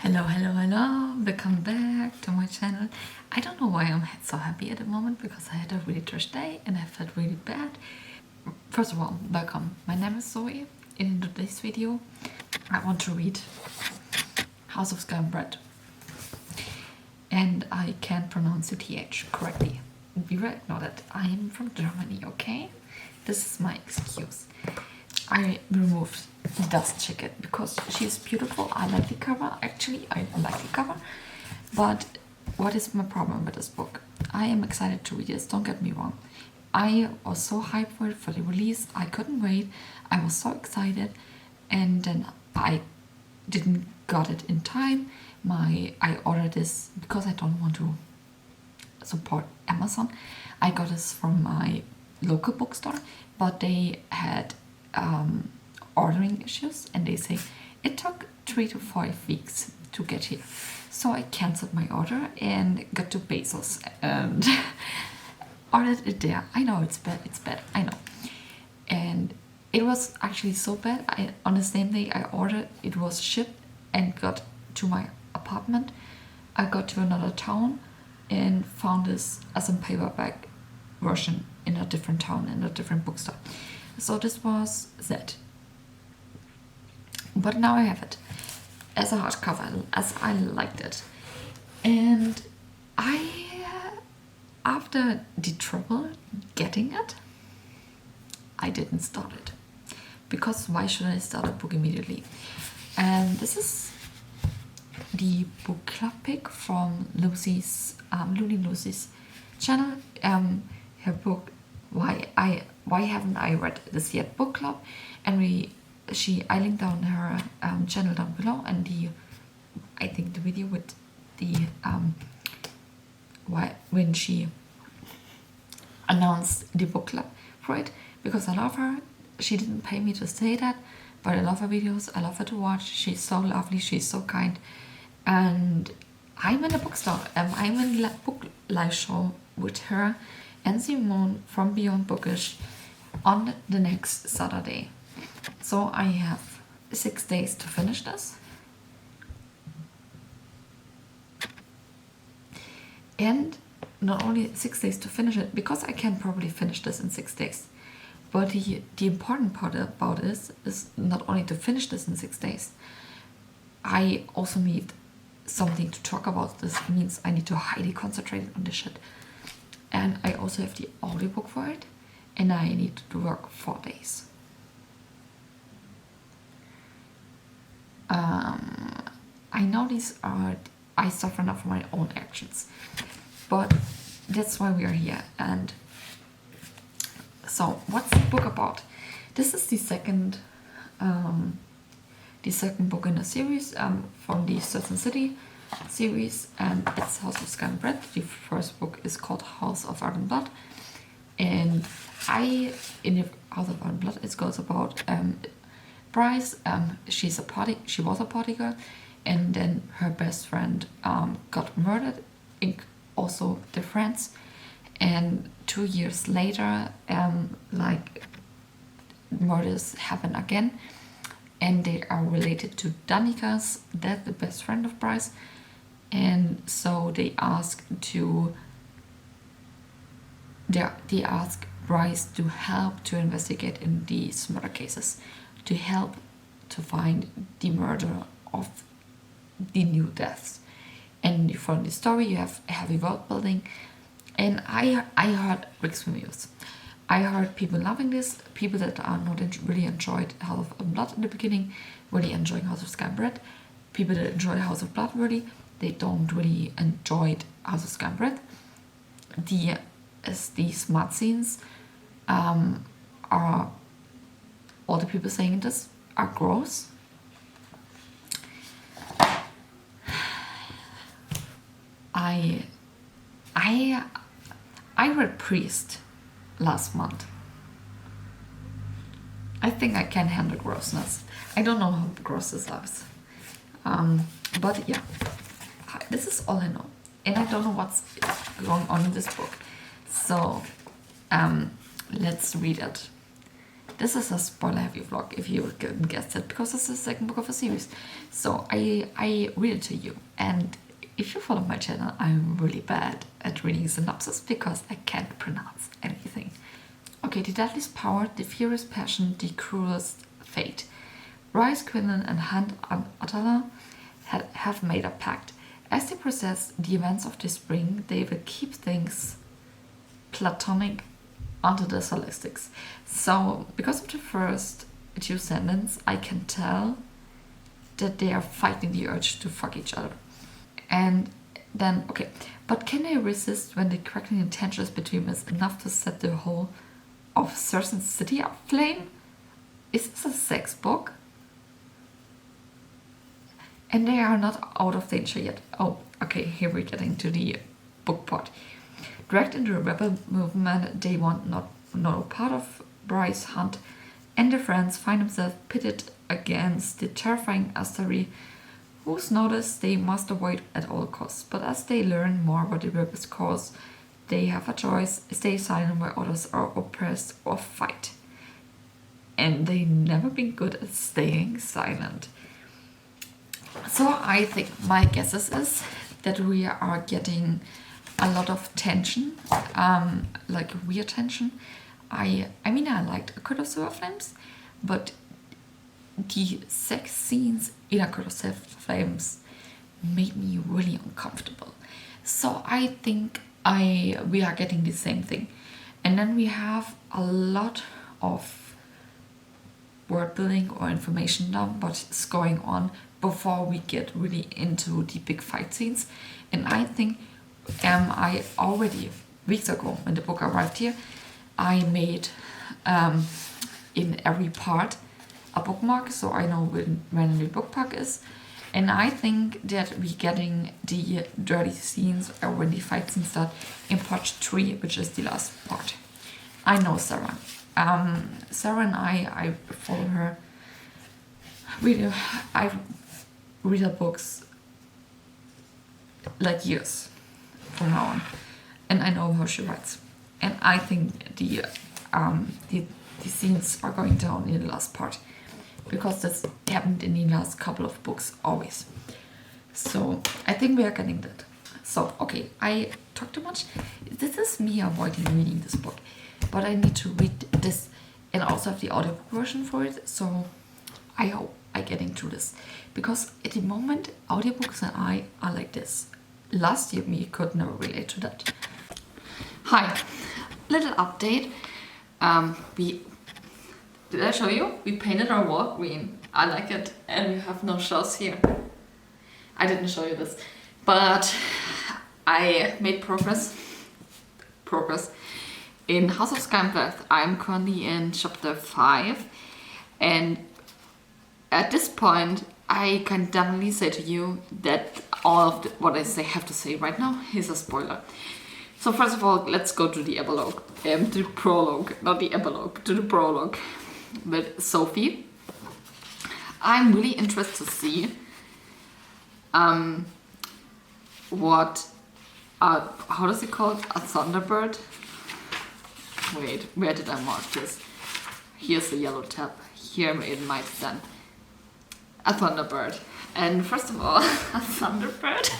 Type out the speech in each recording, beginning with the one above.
Hello, welcome back to my channel. I don't know why I'm so happy at the moment, because I had a really trash day and I felt really bad. First of all, welcome. My name is Zoe. In today's video, I want to read House of Sky and Bread. And I can't pronounce the TH correctly. Be right now that I am from Germany, okay? This is my excuse. I removed the dust jacket because she's beautiful. I like the cover. Actually, I like the cover. But what is my problem with this book? I am excited to read this, don't get me wrong. I was so hyped for it, for the release. I couldn't wait. I was so excited. And then I didn't got it in time. I ordered this because I don't want to support Amazon. I got this from my local bookstore, but they had ordering issues, and they say it took 3 to 5 weeks to get here. So I cancelled my order and got to Bezos and ordered it there. I know it's bad, I know. And it was actually so bad. On the same day I ordered, it was shipped and got to my apartment. I got to another town and found this as a paperback version in a different town, in a different bookstore. So this was that. But now I have it as a hardcover, as I liked it. And after the trouble getting it, I didn't start it. Because why should I start a book immediately? And this is the book club pick from Lucy's channel. Her book Why Haven't I Read This Yet book club, and I linked down her channel down below, and I think the video with the when she announced the book club for it, because I love her. She didn't pay me to say that, but I love her videos. I love her to watch. She's so lovely. She's so kind. And I'm in a bookstore. I'm in a book live show with her and Simone from Beyond Bookish on the next Saturday. So I have 6 days to finish this. And not only 6 days to finish it, because I can probably finish this in 6 days. But the important part about this is not only to finish this in 6 days. I also need something to talk about. This means I need to highly concentrate on this shit. And I also have the audiobook for it, and I need to work 4 days. I know I suffer enough from my own actions, but that's why we are here. And so what's the book about? This is the second book in the series from the Certain City series, and it's House of Sky and Bread. The first book is called House of Art and Blood, and in the House of Art and Blood it goes about Bryce. She was a party girl, and then her best friend got murdered, also their friends, and 2 years later murders happen again, and they are related to Danica's death, the best friend of Bryce. And so they ask Bryce to help to investigate in these murder cases, to help to find the murder of the new deaths. And for the story you have heavy world building, and I heard mixed reviews. I heard people loving this, people that are not really enjoyed House of Blood in the beginning, really enjoying House of Sky and Bread. People that enjoy House of Blood really, they don't really enjoy House of Sky and Bread. The smart scenes are, all the people saying this are gross. I read Priest last month. I think I can handle grossness. I don't know how gross this is. But yeah, this is all I know. And I don't know what's going on in this book. So let's read it. This is a spoiler-heavy vlog, if you couldn't guess it, because it's the second book of a series. So I read it to you, and if you follow my channel, I'm really bad at reading synopsis because I can't pronounce anything. Okay, the deadliest power, the furious passion, the cruelest fate. Rice, Quinlan, and Hunt Atala have made a pact. As they process the events of the spring, they will keep things platonic onto the solistics. So, because of the first two sentences, I can tell that they are fighting the urge to fuck each other. And then, okay, but can they resist when the crackling and tensions between them is enough to set the whole of certain city aflame? Is this a sex book? And they are not out of danger yet. Oh, okay, here we're getting to the book part. Dragged into the rebel movement, they want no part of. Bryce, Hunt, and their friends find themselves pitted against the terrifying Astari, whose notice they must avoid at all costs. But as they learn more about the rebels' cause, they have a choice: stay silent where others are oppressed, or fight. And they've never been good at staying silent. So I think my guesses is that we are getting a lot of tension, like weird tension. I mean, I liked A Court of Silver Flames, but the sex scenes in A Court of Silver Flames made me really uncomfortable. So I think we are getting the same thing. And then we have a lot of word building or information dump, what's going on before we get really into the big fight scenes. And I think I already, weeks ago when the book arrived here, I made in every part a bookmark, so I know when the book pack is. And I think that we're getting the dirty scenes, or when the fight scenes start, in part 3, which is the last part. I know Sarah. Sarah and I follow her. I read her books like years from now on, and I know how she writes. And I think the scenes are going down in the last part, because this happened in the last couple of books always. So I think we are getting that. So okay, I talk too much. This is me avoiding reading this book, but I need to read this and also have the audiobook version for it. So I hope I get into this, because at the moment audiobooks and I are like this. Last year me could never relate to that. Hi, little update. Did I show you? We painted our wall green. I like it, and we have no shelves here. I didn't show you this, but I made progress in House of Sky and Breath. I'm currently in chapter 5, and at this point I can definitely say to you that all of what I have to say right now is a spoiler. So first of all, let's go to the epilogue, to the prologue, not the epilogue, to the prologue with Sophie. I'm really interested to see what, how does it called? A Thunderbird? Wait, where did I mark this? Here's the yellow tab. Here it might stand. A Thunderbird. And first of all, a Thunderbird.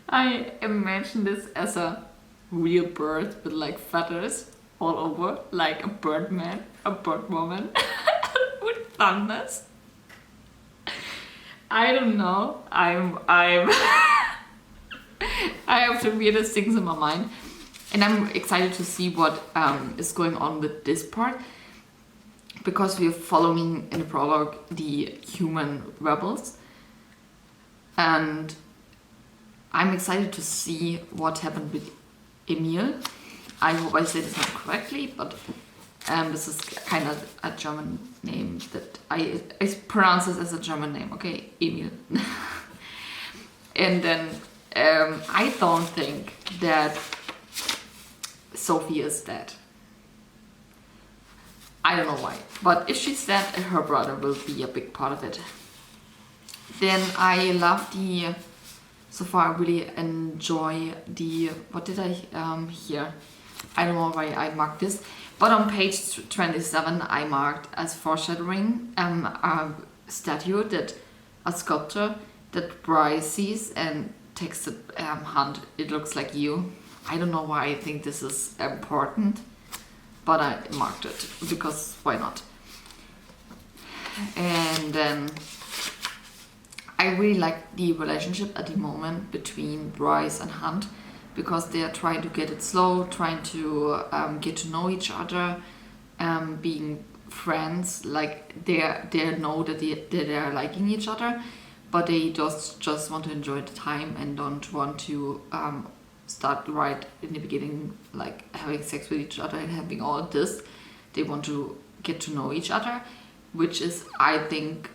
I imagine this as a real bird with like feathers all over, like a birdman, a bird woman with thunders. I don't know. I have the weirdest things in my mind, and I'm excited to see what is going on with this part, because we're following in the prologue the human rebels, and I'm excited to see what happened with Emil. I hope I said this not correctly, but this is kind of a German name that I pronounce this as a German name, okay? Emil. And then I don't think that Sophie is dead. I don't know why, but if she's dead, her brother will be a big part of it. Then I love so far I really enjoy what did I hear? I don't know why I marked this, but on page 27 I marked as foreshadowing a statue that a sculpture that Bryce sees and texted Hunt, "It looks like you." I don't know why I think this is important, but I marked it because why not? And then I really like the relationship at the moment between Bryce and Hunt, because they are trying to get it slow, trying to get to know each other, being friends. Like they know that they are liking each other, but they just want to enjoy the time and don't want to start right in the beginning, like having sex with each other and having all of this. They want to get to know each other, which is, I think,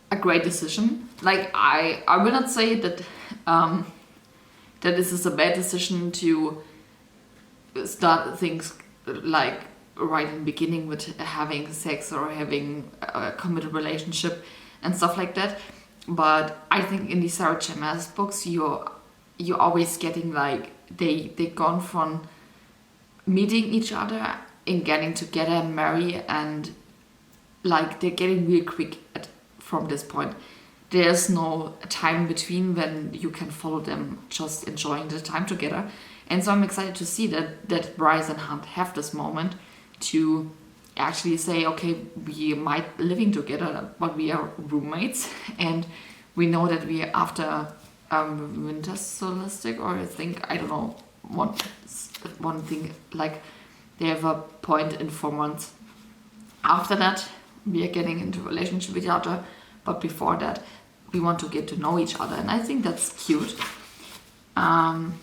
a great decision. Like I will not say that that this is a bad decision to start things like right in the beginning with having sex or having a committed relationship and stuff like that. But I think in the Sarah J. Maas books, you're always getting like they gone from meeting each other and getting together and marry, and like they're getting real quick from this point. There's no time between when you can follow them just enjoying the time together. And so I'm excited to see that Bryce and Hunt have this moment to actually say, okay, we might living together, but we are roommates, and we know that we after winter solstice, or I don't know, one thing, like they have a point in 4 months. After that, we are getting into a relationship with each other, but before that, we want to get to know each other, and I think that's cute. Then,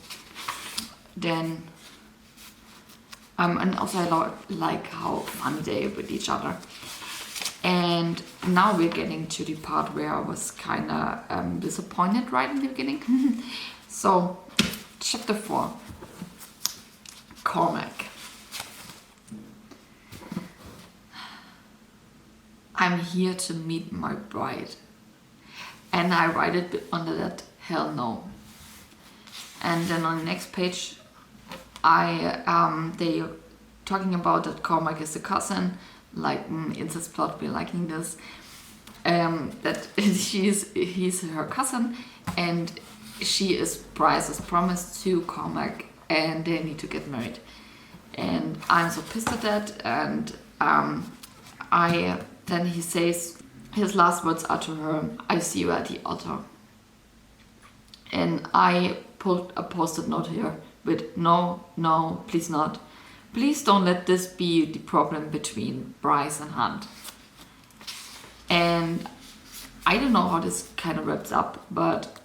and also I like how fun they are with each other. And now we're getting to the part where I was kind of disappointed right in the beginning. So, chapter 4, Cormac. I'm here to meet my bride. And I write it under that, hell no. And then on the next page, they talking about that Cormac is a cousin, like incest plot, we're liking this. That he's her cousin, and she is Bryce's promise to Cormac, and they need to get married. And I'm so pissed at that, and then he says, his last words are to her, "I see you at the altar." And I put a post-it note here with, no, please not. Please don't let this be the problem between Bryce and Hunt. And I don't know how this kind of wraps up, but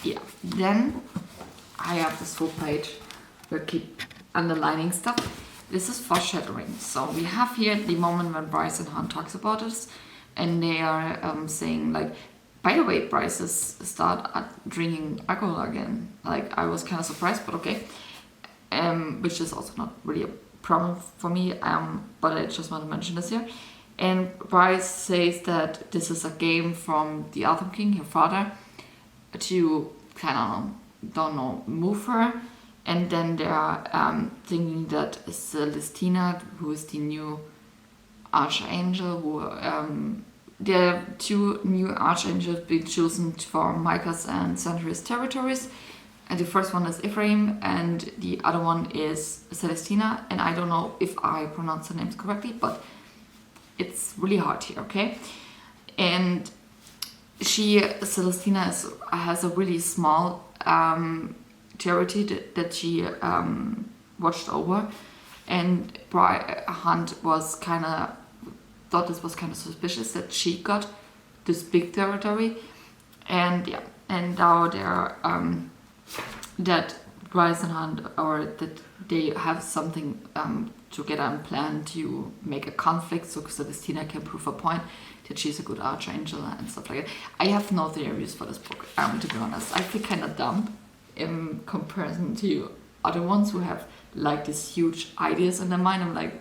yeah. Then I have this full page where I keep underlining stuff. This is foreshadowing. So we have here the moment when Bryce and Hunt talks about this, and they are saying like, by the way, Bryce has started drinking alcohol again. Like, I was kind of surprised, but okay. Which is also not really a problem for me, but I just want to mention this here. And Bryce says that this is a game from the Autumn King, her father, to kind of, don't know, move her. And then they are thinking that Celestina, who is the new archangel, there are 2 new archangels being chosen for Micah's and Sandri's territories. And the first one is Ephraim, and the other one is Celestina. And I don't know if I pronounce the names correctly, but it's really hard here, okay? And Celestina has a really small charity that she watched over, and Hunt was thought this was kind of suspicious that she got this big territory, and yeah, and now they're that Bryce and Hunt, or that they have something together and plan to make a conflict so Celestina can prove a point that she's a good archangel and stuff like that. I have no theories for this book, to be honest. I feel kind of dumb in comparison to other ones who have like these huge ideas in their mind. I'm like,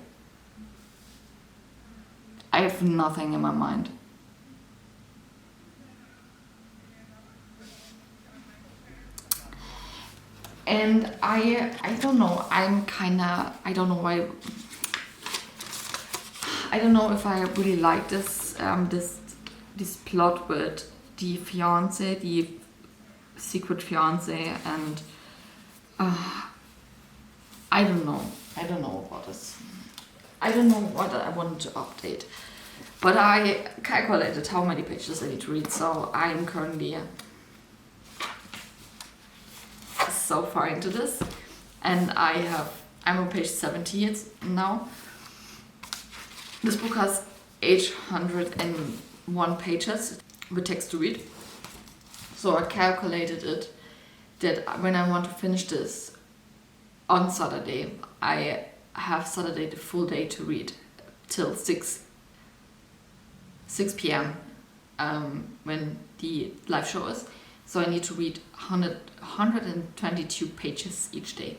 I have nothing in my mind. And I don't know, I'm kinda, I don't know why, I don't know if I really like this this plot with the fiance, the secret fiance, and I don't know about this. I don't know what I wanted to update, but I calculated how many pages I need to read, so I'm currently so far into this, and I'm on page 70 now. This book has 801 pages with text to read, so I calculated it that when I want to finish this on Saturday, I have Saturday the full day to read till 6 p.m. When the live show is. So I need to read 122 pages each day.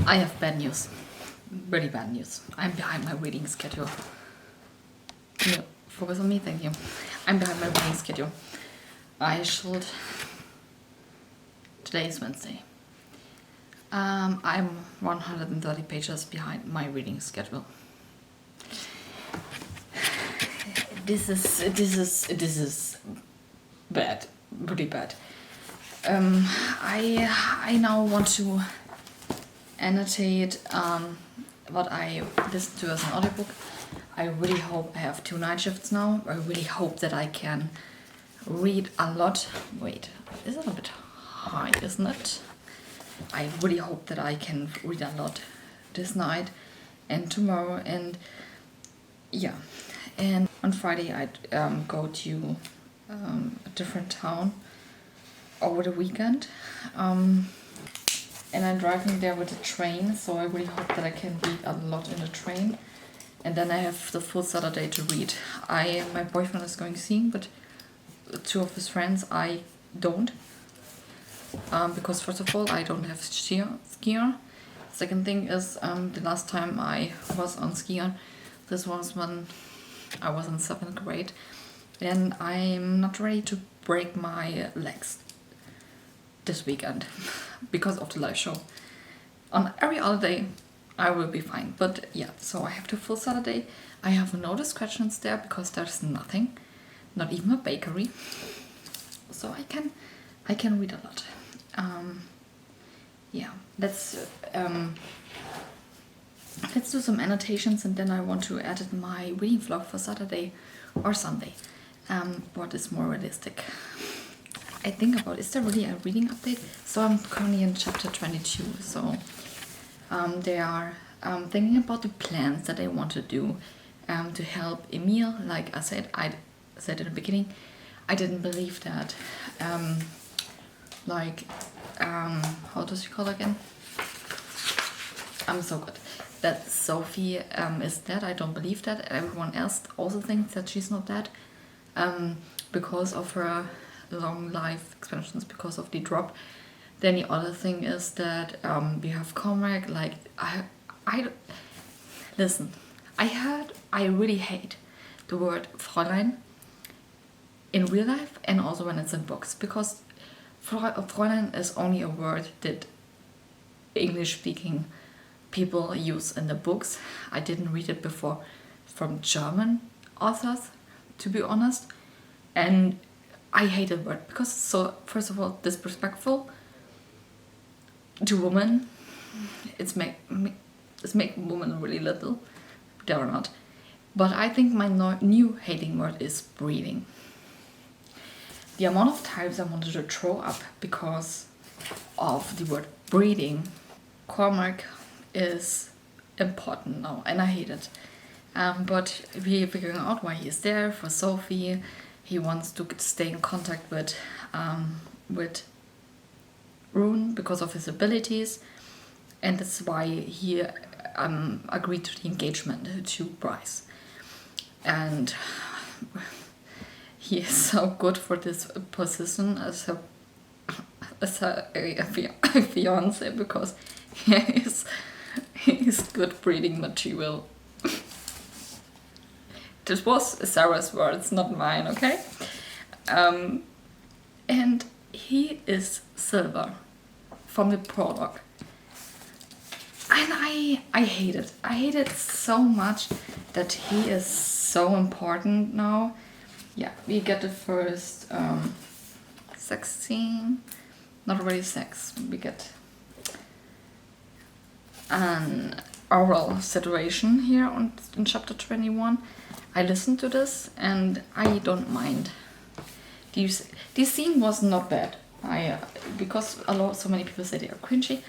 I have bad news. Really bad news. I'm behind my reading schedule. Can you focus on me? Thank you. I'm behind my reading schedule. I should... Today is Wednesday. I'm 130 pages behind my reading schedule. This is bad. Really bad. I now want to annotate what I listened to as an audiobook. I really hope I have 2 night shifts now. I really hope that I can read a lot. Wait, is it a bit high, isn't it? I really hope that I can read a lot this night and tomorrow, and yeah. And on Friday I'd go to a different town over the weekend. And I'm driving there with a train, so I really hope that I can read a lot in the train. And then I have the full Saturday to read. My boyfriend is going skiing, but 2 of his friends I don't. Because first of all, I don't have skier. Second thing is, the last time I was on skier, this was when I was in 7th grade. And I'm not ready to break my legs this weekend because of the live show. On every other day I will be fine, but yeah, so I have to full Saturday. I have no discretions there because there's nothing, not even a bakery, so I can read a lot. Yeah, let's do some annotations, and then I want to edit my reading vlog for Saturday or Sunday. What is more realistic? I think about, is there really a reading update? So I'm currently in chapter 22, so they are thinking about the plans that they want to do to help Emil. Like I said in the beginning, I didn't believe that how does she call again? I'm so good. That Sophie is dead. I don't believe that. Everyone else also thinks that she's not dead because of her long life expansions, because of the drop. Then the other thing is that we have Cormac. Like listen, I really hate the word Fräulein in real life and also when it's in books, because Fräulein is only a word that English-speaking people use in the books. I didn't read it before from German authors, to be honest, and I hate the word because it's so, first of all, disrespectful to women. It's make women really little. They're not. But I think my new hating word is breeding. The amount of times I wanted to throw up because of the word breeding. Cormac is important now, and I hate it. But we're figuring out why he is there for Sophie. He wants to stay in contact with Rune because of his abilities, and that's why he agreed to the engagement to Bryce. And he is so good for this position as a fiance, because he's good breeding material. This was Sarah's words, not mine, okay? And he is Silver from the prologue. And I hate it. I hate it so much that he is so important now. Yeah, we get the first sex scene. Not really sex. We get an oral situation here in chapter 21. I listened to this and I don't mind. This scene was not bad. Because so many people say they are cringy,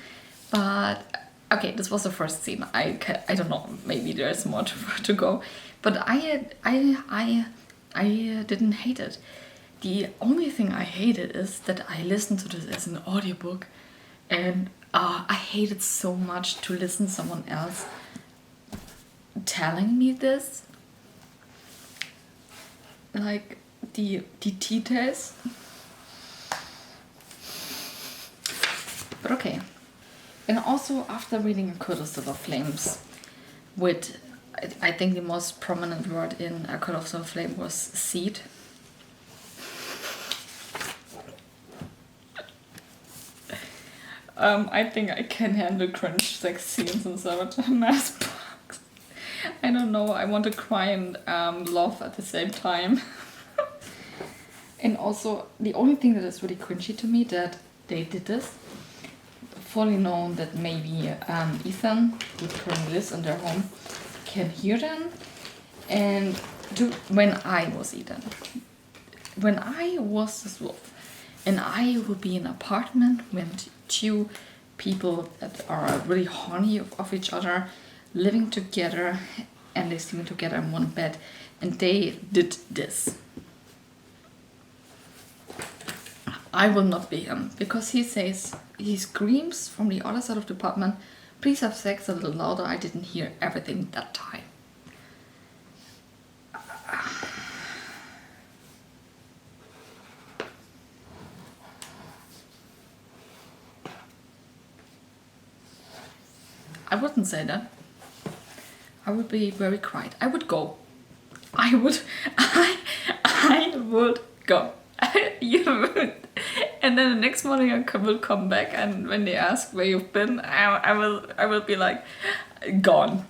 but okay, this was the first scene. I don't know. Maybe there's more to go, but I didn't hate it. The only thing I hated is that I listened to this as an audiobook, and I hated so much to listen to someone else telling me this. Like the details. But okay. And also after reading A Court of Silver Flames, with I think the most prominent word in A Court of Silver Flame was seed. I think I can handle cringe sex scenes and so mass books. I don't know, I want to cry and laugh at the same time. And also, the only thing that is really cringy to me that they did this, fully known that maybe Ethan, who currently lives in their home, can hear them. And when I was Ethan, when I was this wolf, and I would be in an apartment with two people that are really horny of each other, living together, and they're sleeping together in one bed, and they did this. I will not be him, because he screams from the other side of the apartment, please have sex a little louder, I didn't hear everything that time. I wouldn't say that. I would be very quiet. I would go. I would go. you, and then the next morning I will come back, and when they ask where you've been, I will be like, gone,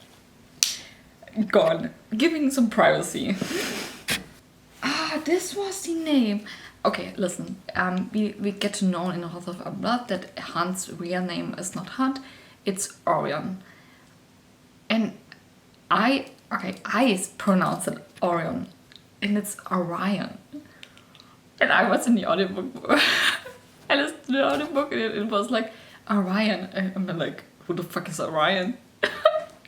giving some privacy. This was the name. Okay, listen. We get to know in the House of Our Blood that Hunt's real name is not Hunt, it's Orion. And I pronounce it Orion, and it's Orion. And I was in the audiobook. I listened to the audiobook, and it was like Orion. And I'm like, who the fuck is Orion?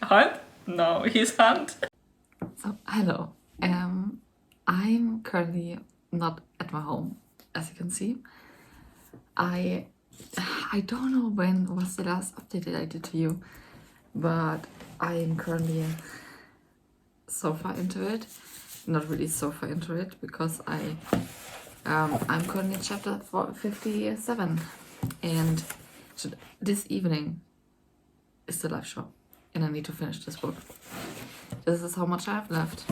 Hunt? No, he's Hunt. So hello. I'm currently not at my home, as you can see. I don't know when was the last update that I did to you, but I am currently so far into it. Not really so far into it, because I'm currently in chapter 57, and this evening is the live show, and I need to finish this book. This is how much I have left.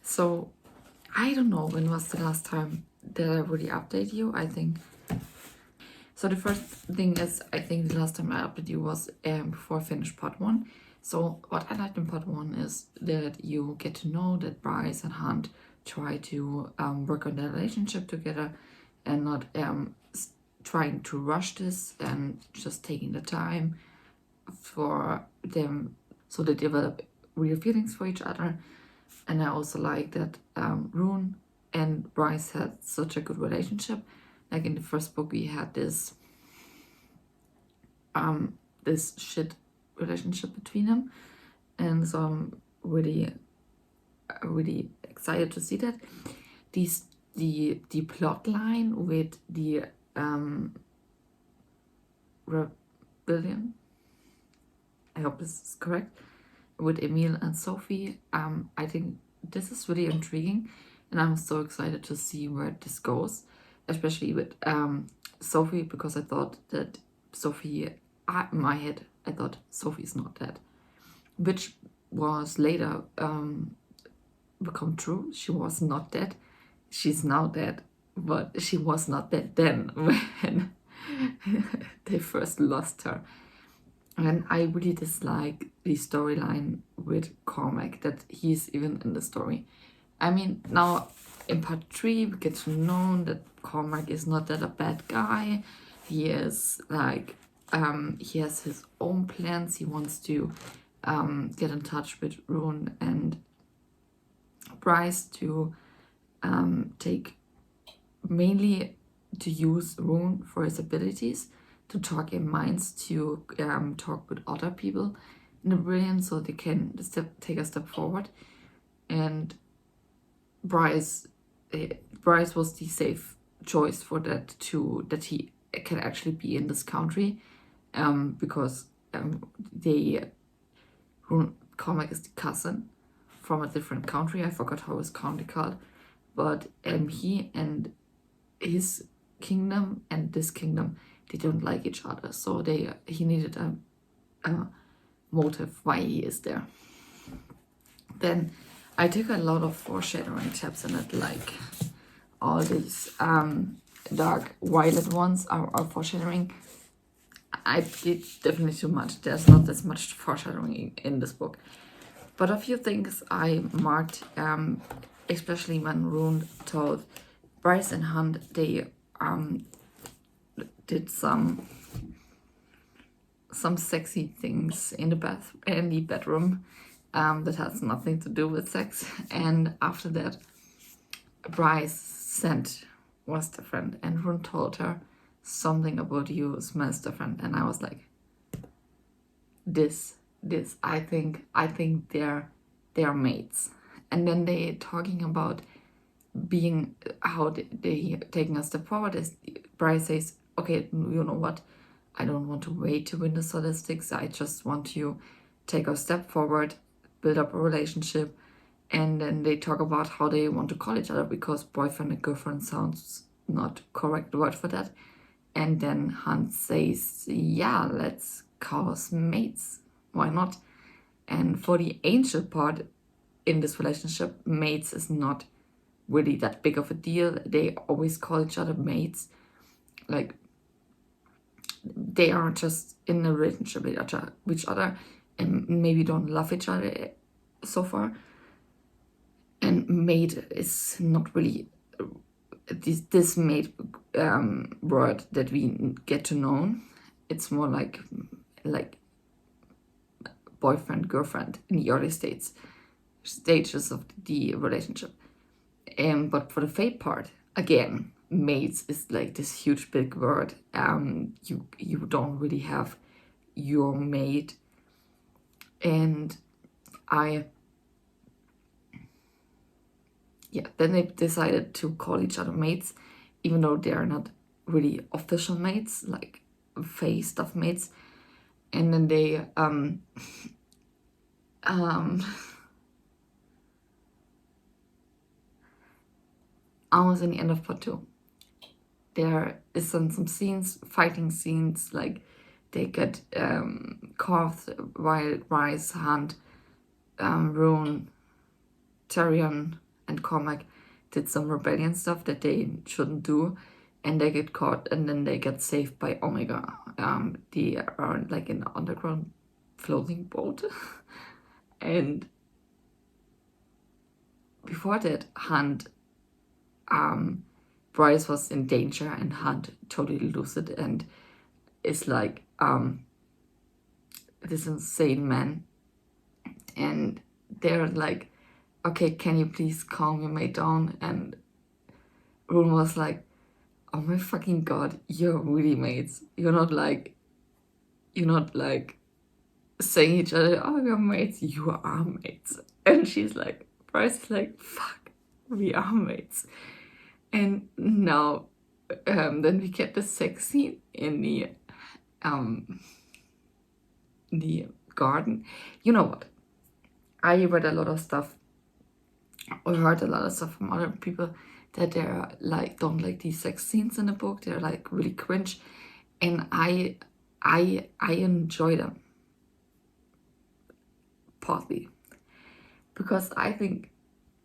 So I don't know when was the last time that I really update you. I think so. The first thing is, I think the last time I updated you was before I finished part 1. So what I liked in part 1 is that you get to know that Bryce and Hunt try to work on their relationship together, and not trying to rush this, and just taking the time for them so they develop real feelings for each other. And I also like that Rune and Bryce had such a good relationship. Like in the first book, we had this shit relationship between them, and so I'm really excited to see that. The plot line with the rebellion, I hope this is correct, with Emil and Sophie, I think this is really intriguing, and I'm so excited to see where this goes, especially with Sophie, because I thought that Sophie, in my head, I thought Sophie's not dead, which was later become true. She was not dead. She's now dead, but she was not dead then when they first lost her. And I really dislike the storyline with Cormac, that he's even in the story. I mean, now in part 3, we get to know that Cormac is not that a bad guy. He is like, he has his own plans. He wants to get in touch with Rune and Bryce to mainly to use Rune for his abilities, to talk in minds, to talk with other people in the Brilliant, so they can take a step forward. And Bryce was the safe choice for that, that he can actually be in this country, because Cormac is the cousin from a different country. I forgot how his country called, but he and his kingdom and this kingdom, they don't like each other, so he needed a motive why he is there. Then I took a lot of foreshadowing tabs in it, like all these dark violet ones are foreshadowing. I did definitely too much. There's not as much foreshadowing in this book, but a few things I marked, especially when Rune told Bryce and Hunt they did some sexy things in the bedroom that has nothing to do with sex. And after that, Bryce sent was different, and Rune told her something about you smells different, and I was like, this I think they're mates. And then they talking about being how they taking a step forward. As Bryce says, okay, you know what, I don't want to wait to win the statistics, I just want to take a step forward, build up a relationship. And then they talk about how they want to call each other, because boyfriend and girlfriend sounds not correct word for that. And then Hunt says, yeah, let's call us mates, why not? And for the angel part in this relationship, mates is not really that big of a deal. They always call each other mates. Like, they are just in a relationship with each other and maybe don't love each other so far. And mate is not really this mate word that we get to know. It's more like boyfriend, girlfriend in the early stages of the relationship. But for the fate part, again, mates is like this huge big word. You don't really have your mate. And then they decided to call each other mates, even though they are not really official mates, like fae stuff mates. And then they almost in the end of part 2, there is some scenes, fighting scenes, like they get carved while Rice, Hunt, Rune, Tyrion, and Cormac did some rebellion stuff that they shouldn't do, and they get caught, and then they get saved by Omega. They are like in an underground floating boat. And before that, Hunt, Bryce was in danger, and Hunt totally loses it and is like this insane man. And they're like, okay, can you please calm your mate down? And Rune was like, oh my fucking god, you're really mates. You're not like saying each other, oh, we're mates. You are mates. And she's like, Bryce is like, fuck, we are mates. And now then we get the sex scene in the garden. You know what? I read a lot of stuff or heard a lot of stuff from other people that they're like, don't like these sex scenes in the book. They're like really cringe. And I enjoy them. Partly. Because I think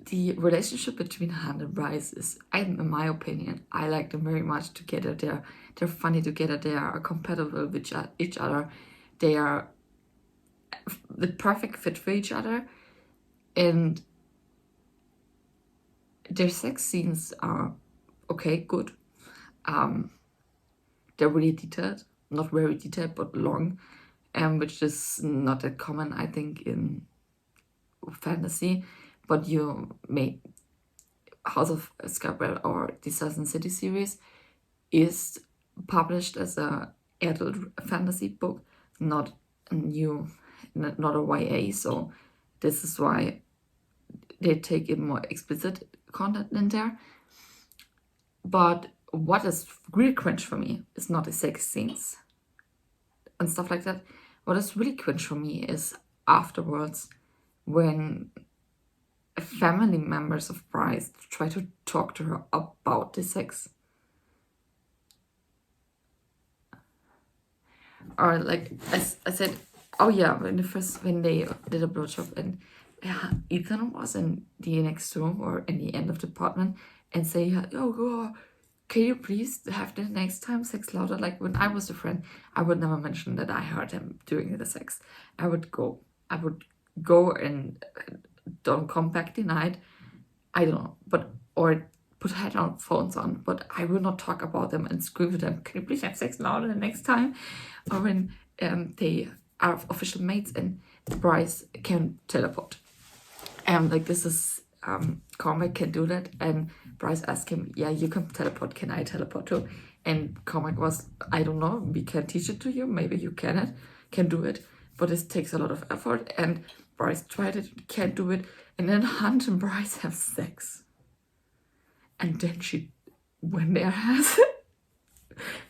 the relationship between Hunt and Bryce is, in my opinion, I like them very much together. They're funny together. They are compatible with each other. They are the perfect fit for each other. And their sex scenes are okay, good. They're really detailed, not very detailed, but long, which is not that common, I think, in fantasy. But you may House of Scarborough or the Seven City series is published as a adult fantasy book, not a YA. So this is why they take in more explicit content in there. But what is really cringe for me is not the sex scenes and stuff like that. What is really cringe for me is afterwards when family members of Bryce try to talk to her about the sex. Or like I said, oh yeah, when they did a blowjob and Ethan was in the next room or in the end of the apartment and say, oh God, can you please have the next time sex louder? Like when I was a friend, I would never mention that I heard him doing the sex. I would go and don't come back denied. I don't know, or put headphones on, but I will not talk about them and scream to them, can you please have sex louder the next time? Or when they are official mates and Bryce can teleport. Like this is Cormac can do that, and Bryce asked him, yeah, you can teleport, can I teleport too? And Cormac was, I don't know, we can teach it to you, maybe you can do it, but it takes a lot of effort. And Bryce tried it, can't do it, and then Hunt and Bryce have sex, and then when they has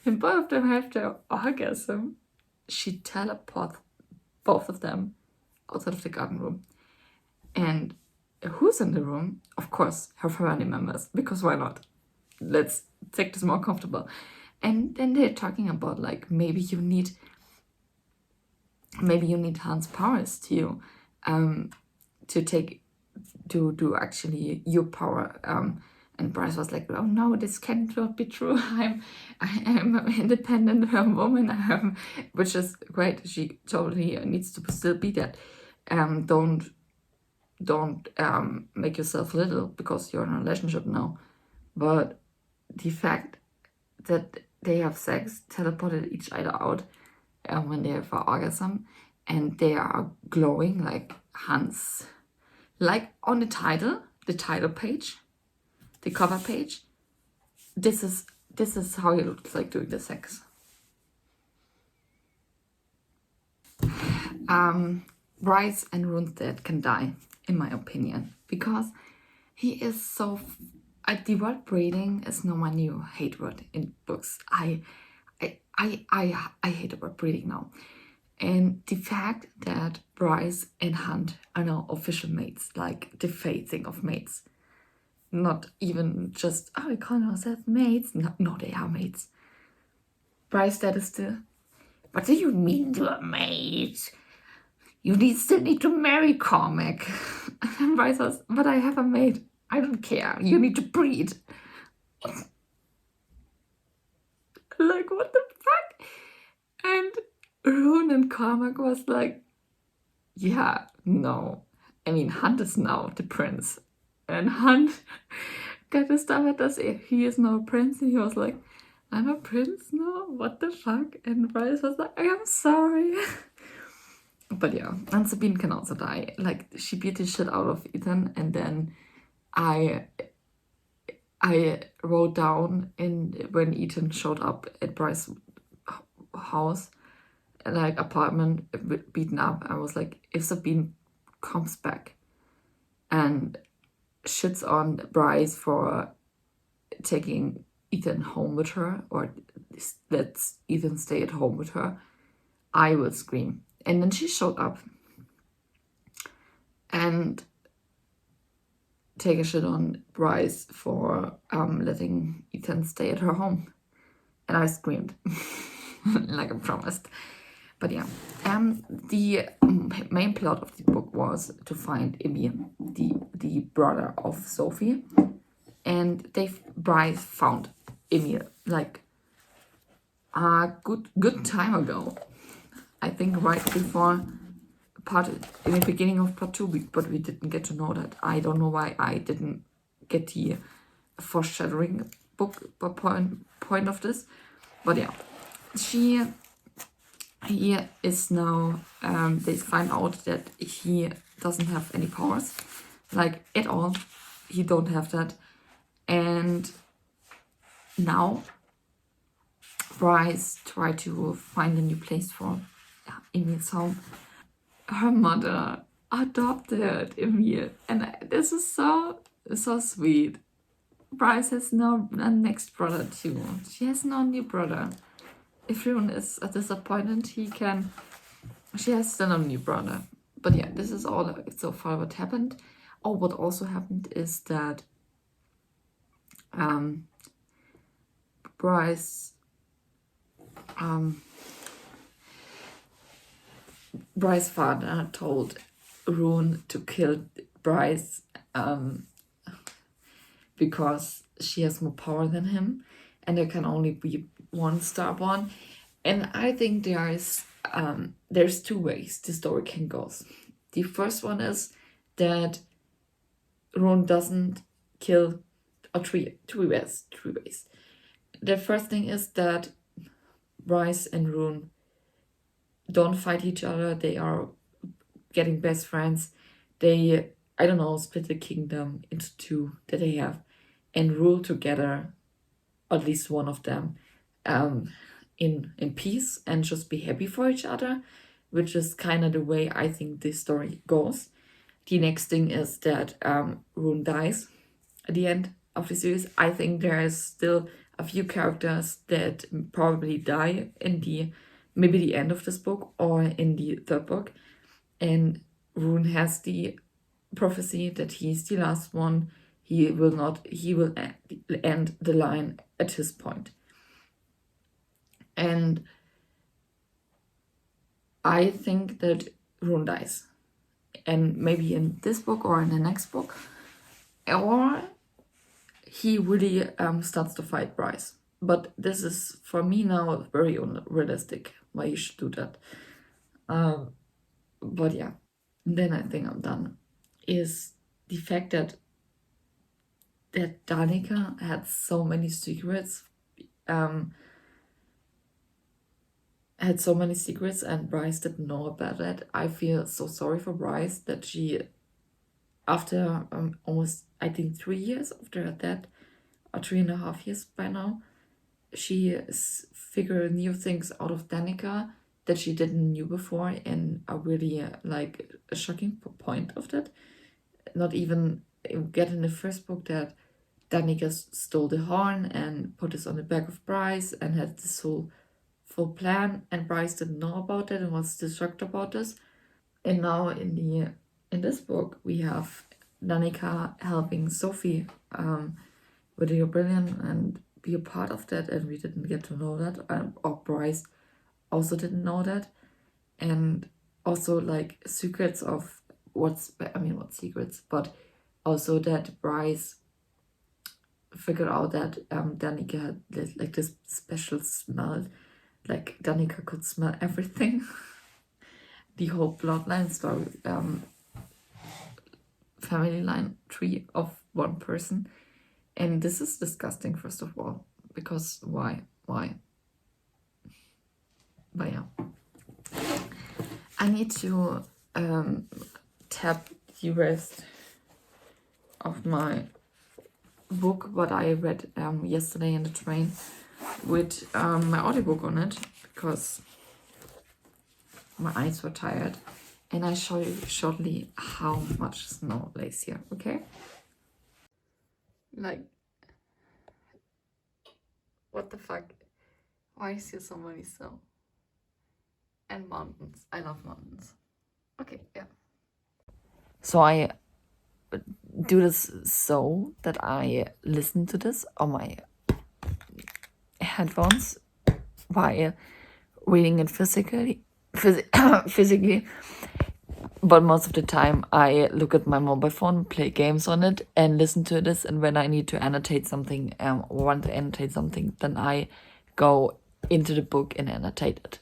and both of them have their orgasm, she teleports both of them outside of the garden room. And who's in the room? Of course, her family members, because why not? Let's take this more comfortable. And then they're talking about like maybe you need Hunt's powers to take do actually your power. And Bryce was like, oh no, this cannot be true. I am an independent woman, which is great. She totally needs to still be that. Don't make yourself little because you're in a relationship now. But the fact that they have sex, teleported each other out when they have an orgasm, and they are glowing like Hans, like on the title page, the cover page. This is how he looks like doing the sex. Bryce and Runstead can die, in my opinion, because he is so. The word breeding is not my new hate word in books. I hate the word breeding now. And the fact that Bryce and Hunt are now official mates, like the fate thing of mates. Not even just, oh, we call ourselves mates. No, they are mates. Bryce, that is still. What do you mean you're a mate? You still need to marry Cormac. And Bryce was, but I have a mate. I don't care. You need to breed. Like, what the fuck? And Rune and Cormac was like, yeah, no. I mean, Hunt is now the prince. And Hunt got to stop at us. He is now a prince. And he was like, I'm a prince now? What the fuck? And Bryce was like, I am sorry. But yeah, and Sabine can also die. Like, she beat the shit out of Ethan. And then I wrote down when Ethan showed up at Bryce's house, like apartment, beaten up, I was like, if Sabine comes back and shits on Bryce for taking Ethan home with her, or lets Ethan stay at home with her, I will scream. And then she showed up and take a shit on Bryce for letting Ethan stay at her home. And I screamed, like I promised. But yeah, the main plot of the book was to find Emil, the brother of Sophie. And Bryce found Emil like a good time ago. I think right before in the beginning of part 2, but we didn't get to know that. I don't know why I didn't get the foreshadowing book point of this. But yeah, he is now, they find out that he doesn't have any powers, like at all. He don't have that. And now Bryce tried to find a new place for Emil's home. Her mother adopted Emil, and this is so sweet. Bryce has now a next brother too. She has no new brother. If Rune is disappointed, she has still a new brother. But yeah, this is all so far what happened. Oh, what also happened is that Bryce's father told Rune to kill Bryce because she has more power than him, and there can only be one Starborn. And I think there's 2 ways the story can go. The first one is that Rune doesn't kill, or three ways. The first thing is that Bryce and Rune don't fight each other. They are getting best friends. They, I don't know, split the kingdom into 2 that they have and rule together, at least one of them, in peace and just be happy for each other, which is kind of the way I think this story goes. The next thing is that Rune dies at the end of the series. I think there is still a few characters that probably die in maybe the end of this book or in the 3rd book. And Rune has the prophecy that he's the last one. He will end the line at his point. And I think that Rune dies and maybe in this book or in the next book, or he really starts to fight Bryce. But this is, for me now, very unrealistic why you should do that. But yeah, then I think I'm done. Is the fact that Danica had so many secrets, and Bryce didn't know about it. I feel so sorry for Bryce that she, after almost, I think 3 years after her death, or 3.5 years by now, she figured new things out of Danica that she didn't knew before, and a really like a shocking point of that. Not even get in the first book that Danica stole the horn and put this on the back of Bryce and had this whole full plan, and Bryce didn't know about it and was still shocked about this. And now in this book we have Danica helping Sophie with the rebellion and be a part of that, and we didn't get to know that, or Bryce also didn't know that. And also like secrets of what secrets, but also that Bryce figured out that Danica had like this special smell, like Danica could smell everything. The whole bloodline story, family line tree of one person. And this is disgusting, first of all, because why? But yeah, I need to tap the rest of my book what I read yesterday in the train with my audiobook on it, because my eyes were tired, and I show you shortly how much snow lays here. Okay, like, what the fuck, why is here so many snow and mountains? I love mountains. Okay, yeah, so I do this so that I listen to this on my headphones while reading it physically, but most of the time I look at my mobile phone, play games on it, and listen to this. And when I need to annotate something, or want to annotate something, then I go into the book and annotate it.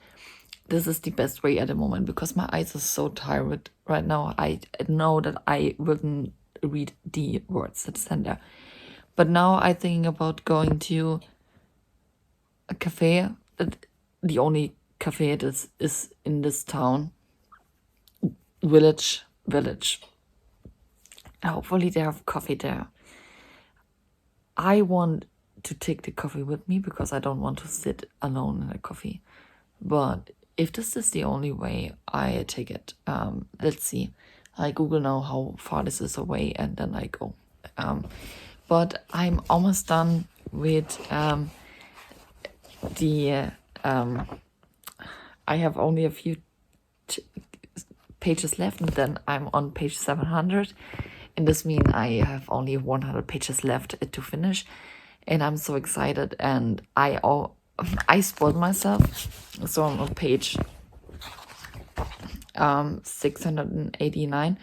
This is the best way at the moment, because my eyes are so tired right now. I know that I wouldn't read the words that's in there. But now I'm thinking about going to a cafe, the only cafe that is in this town, village. Hopefully they have coffee there. I want to take the coffee with me because I don't want to sit alone in a coffee. But if this is the only way, I take it. Let's see. I Google now how far this is away, and then I go. But I'm almost done with I have only a few pages left, and then I'm on page 700. And this means I have only 100 pages left to finish. And I'm so excited, and I spoiled myself. So I'm on page 689.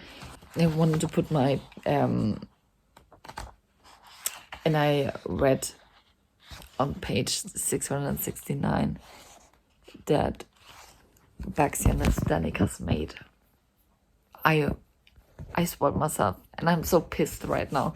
I wanted to put my and I read on page 669 that Baxian is Danica's maid. I spoiled myself, and I'm so pissed right now.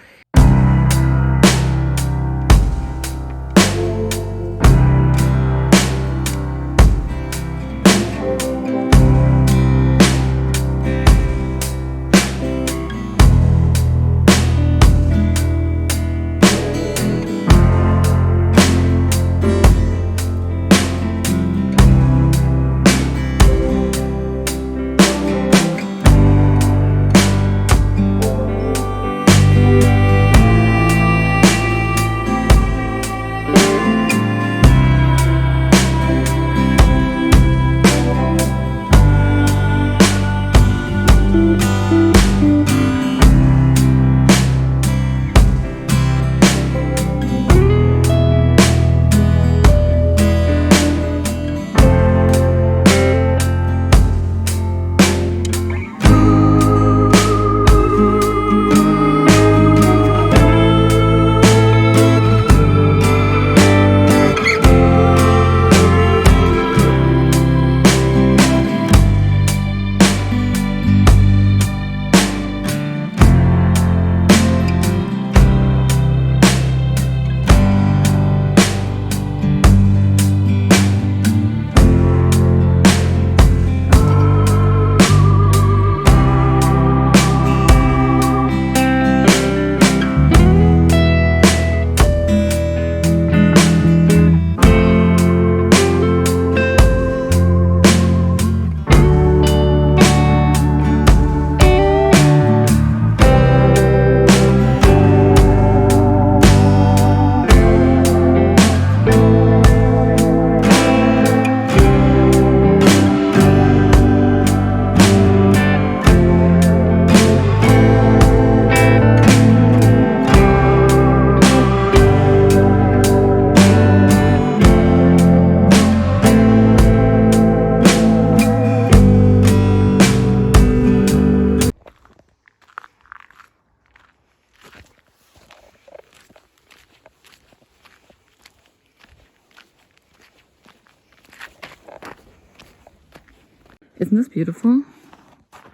Isn't this beautiful?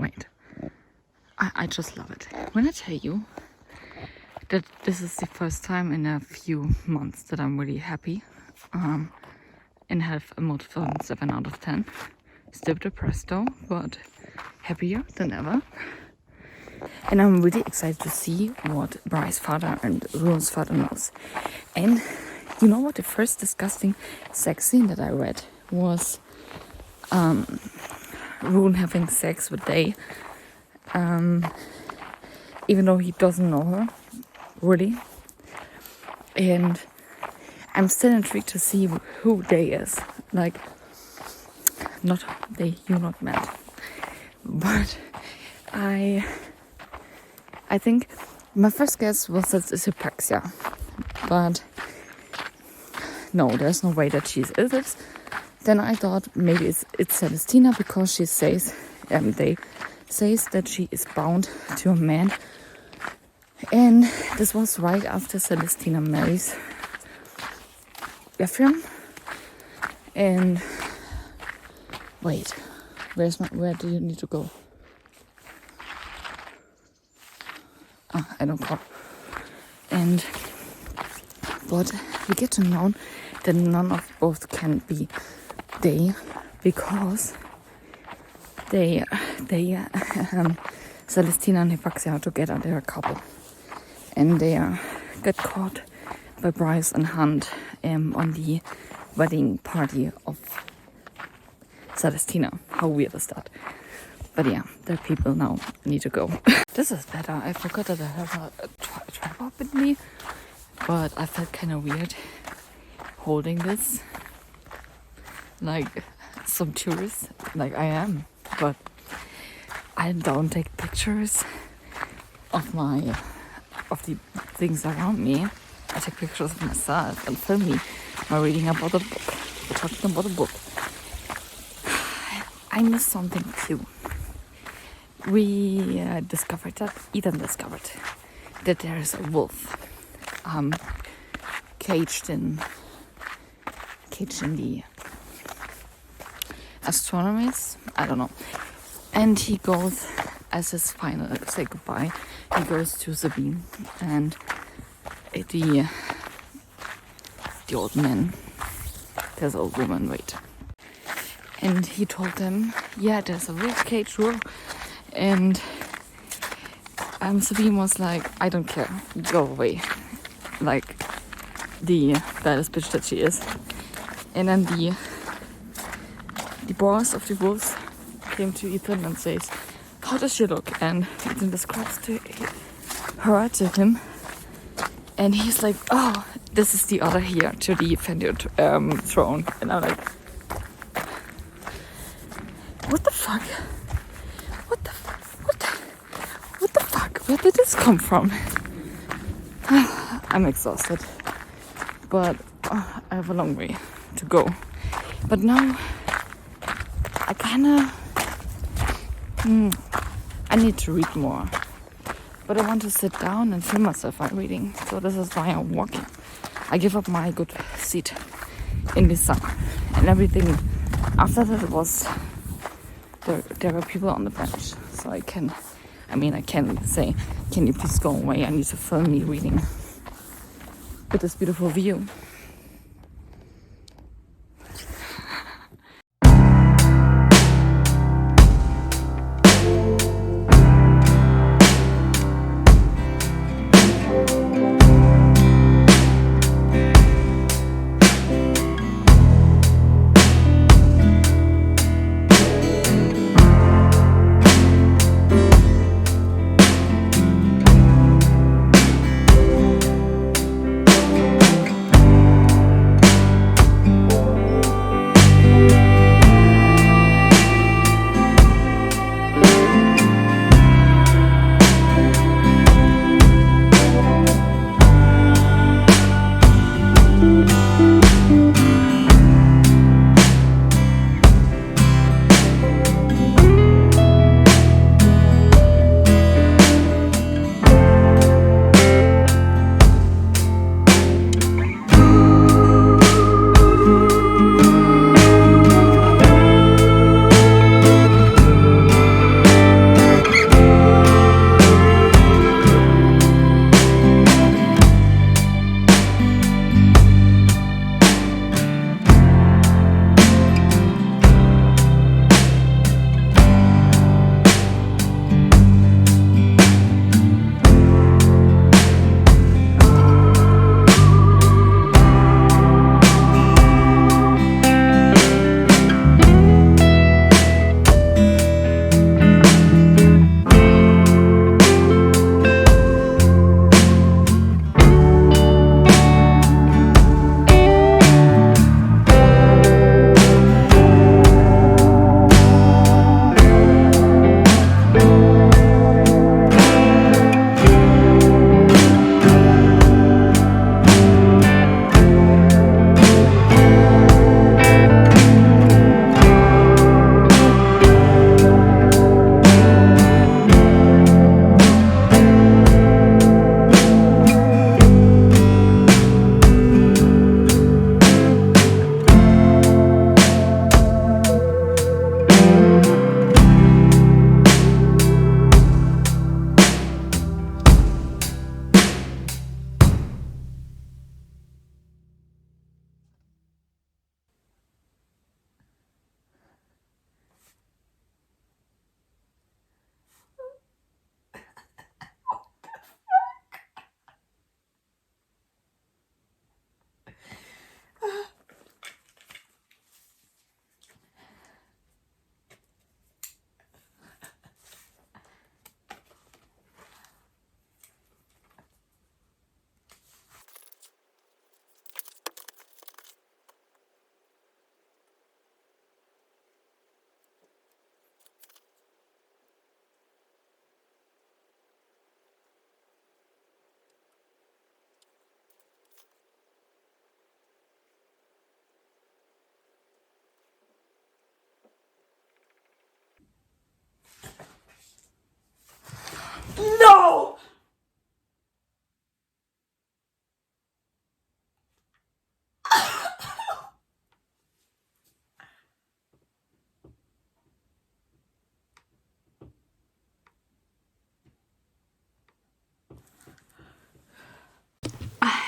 Wait. I just love it. When I tell you that this is the first time in a few months that I'm really happy and have a multiple 7 out of 10. Still depressed though, but happier than ever. And I'm really excited to see what Bryce's father and Rune's father knows. And you know what? The first disgusting sex scene that I read was Rune having sex with Day. Even though he doesn't know her, really. And I'm still intrigued to see who Day is. Like, not Day you not met. But I think my first guess was that it's hypoxia. But no, there's no way that she's ill. Then I thought maybe it's Celestina because she says, Day says that she is bound to a man. And this was right after Celestina marries Ephraim. And wait, where do you need to go? I don't know. And but we get to know that none of both can be they, because Celestina and Hypaxia are together. They're a couple, and they get caught by Bryce and Hunt on the wedding party of Celestina. How weird is that? But yeah, the people now need to go. This is better. I forgot that I have a tripod with me, but I felt kind of weird holding this like some tourist, like I am. But I don't take pictures of the things around me. I take pictures of myself and film me by reading about a book, talking about a book. I missed something too. We discovered that Ethan discovered that there is a wolf caged in the astronomers. I don't know. And he goes, as his final say goodbye, he goes to Sabine and the old man. There's an old woman, wait. And he told them, yeah, there's a wolf cage rule. And Sabine was like, I don't care, go away. Like the baddest bitch that she is. And then the boss of the wolves came to Ethan and says, how does she look? And Ethan describes her to him. And he's like, oh, this is the other here to defend your throne. And I'm like, what the fuck? What the fuck? Where did this come from? I'm exhausted. But I have a long way to go. But now I kinda I need to read more. But I want to sit down and film myself while reading. So this is why I'm walking. I give up my good seat in the sun. And everything after that was there were people on the bench. So I can say, can you please go away? I need to film me reading with this beautiful view.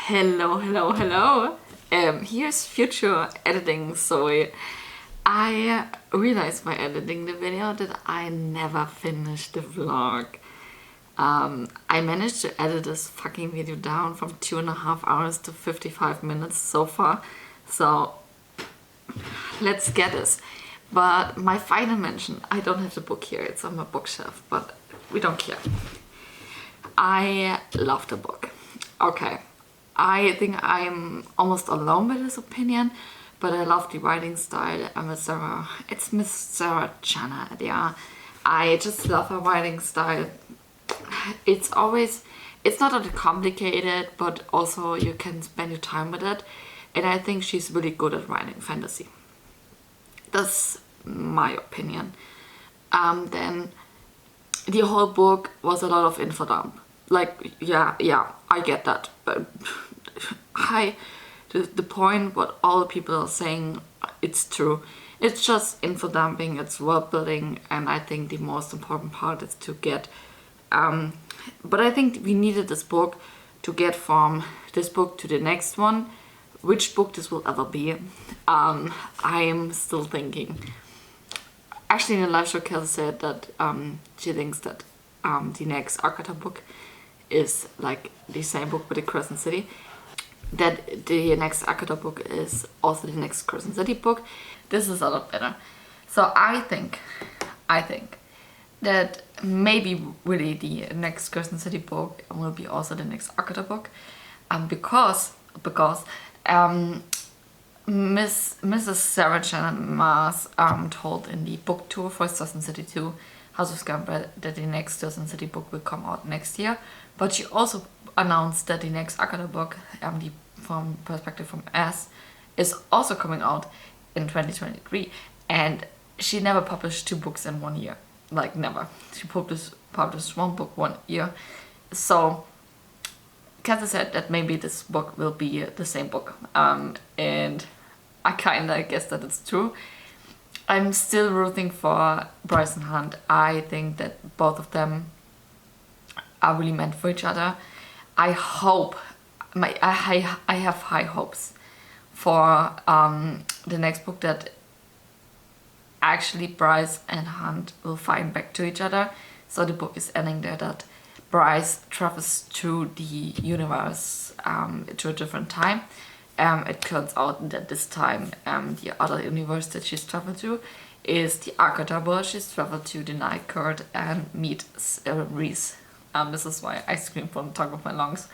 Hello, hello, hello. Here's future editing Zoe. I realized by editing the video that I never finished the vlog. I managed to edit this fucking video down from 2.5 hours to 55 minutes so far. So let's get this. But my final mention, I don't have the book here, it's on my bookshelf, but we don't care. I love the book. Okay, I think I'm almost alone with this opinion, but I love the writing style. It's Miss Sarah Janet, yeah. I just love her writing style. It's not that complicated, but also you can spend your time with it. And I think she's really good at writing fantasy. That's my opinion. Then the whole book was a lot of info dump. Like, yeah, I get that. But the point what all the people are saying, it's true. It's just info dumping, it's world building, and I think the most important part is to get but I think we needed this book to get from this book to the next one. Which book this will ever be, I'm still thinking. Actually, in the live show, Kelsey said that she thinks that the next Akata book is like the same book with the Crescent City. That the next Akata book is also the next Crescent City book. This is a lot better. So I think that maybe really the next Crescent City book will be also the next Akata book, because Mrs. Sarah Janet Maas told in the book tour for Crescent City 2 House of Scambred that the next Crescent City book will come out next year, but she also announced that the next Akata book, the from Perspective from S, is also coming out in 2023, and she never published 2 books in 1 year. Like, never. She published 1 book 1 year. So Kathy said that maybe this book will be the same book, and I kinda guess that it's true. I'm still rooting for Bryce and Hunt. I think that both of them are really meant for each other. I hope, I have high hopes for the next book, that actually Bryce and Hunt will find back to each other. So the book is ending there, that Bryce travels through the universe to a different time. It turns out that this time the other universe that she's traveled to is the Akata world. She's traveled to the Night Court and meet Reese. This is why I screamed from the top of my lungs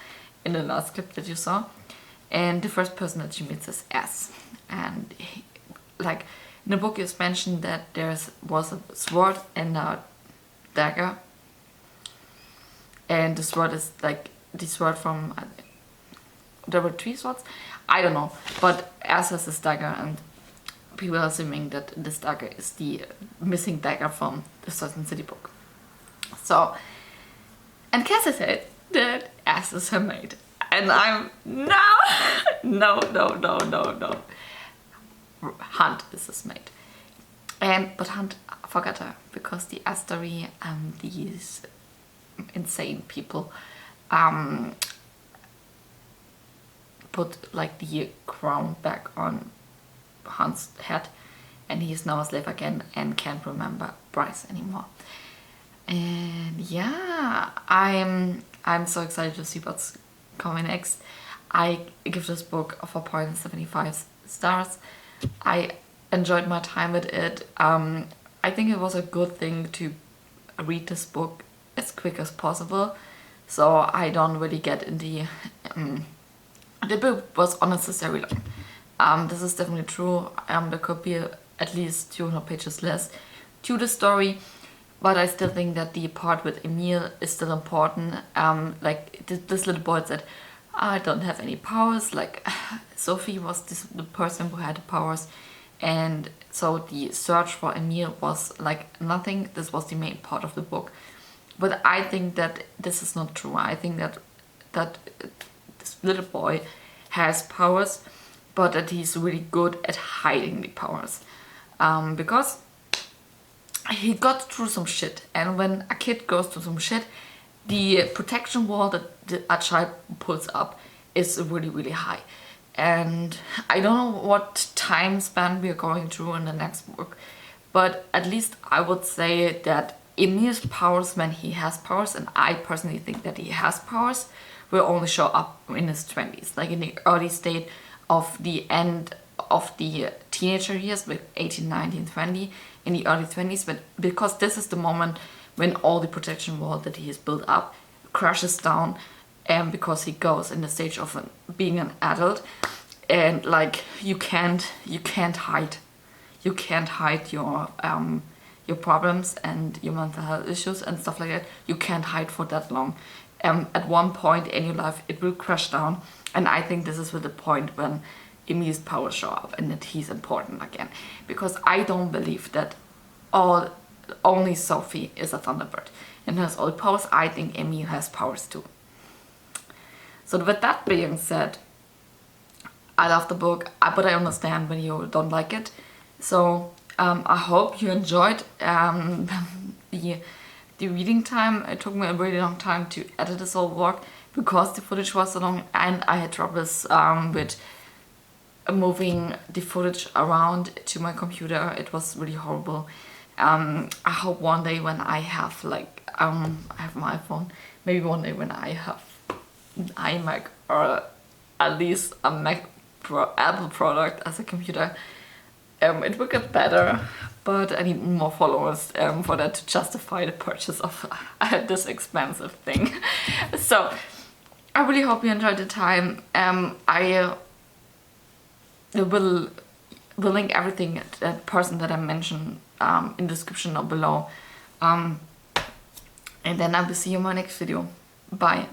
in the last clip that you saw. And the first person that she meets is S. And like in the book it's mentioned that there was a sword and a dagger. And the sword is like the sword from... there were 3 swords? I don't know. But S has this dagger, and people are assuming that this dagger is the missing dagger from the Certain City book. So, and Cassie said that S is her mate. And I'm... no! No. Hunt is his mate. But Hunt forgot her, because the Astery and these insane people put like the crown back on Hunt's head, and he is now a slave again and can't remember Bryce anymore. And yeah, I'm so excited to see what's coming next. I give this book 4.75 stars. I enjoyed my time with it. I think it was a good thing to read this book as quick as possible, so I don't really get in the book was unnecessarily long. This is definitely true. There could be at least 200 pages less to the story, but I still think that the part with Emile is still important. Like this little boy said, I don't have any powers. Like Sophie was the person who had the powers, and so the search for Emile was like nothing. This was the main part of the book. But I think that this is not true. I think that this little boy has powers, but that he's really good at hiding the powers. Because he got through some shit, and when a kid goes through some shit, the protection wall that a child pulls up is really, really high. And I don't know what time span we are going through in the next book, but at least I would say that Emily's powers, when he has powers, and I personally think that he has powers, will only show up in his 20s, like in the early state of the end of the teenager years, with 18, 19, 20, in the early 20s, but because this is the moment when all the protection wall that he has built up crashes down, and because he goes in the stage of being an adult, and like you can't hide your problems and your mental health issues and stuff like that. You can't hide for that long. At one point in your life it will crash down, and I think this is with the point when Emily's powers show up and that he's important again, because I don't believe that only Sophie is a Thunderbird and has all the powers. I think Emily has powers too. So with that being said, I love the book, but I understand when you don't like it. So I hope you enjoyed the reading time. It took me a really long time to edit this whole vlog because the footage was so long, and I had troubles with moving the footage around to my computer. It was really horrible. I hope one day when I have like I have my iPhone, maybe one day when I have an iMac or at least a Mac Pro Apple product as a computer, it will get better, but I need more followers for that to justify the purchase of this expensive thing. So I really hope you enjoyed the time. I will link everything, that person that I mentioned, in the description down below. And then I will see you in my next video. Bye.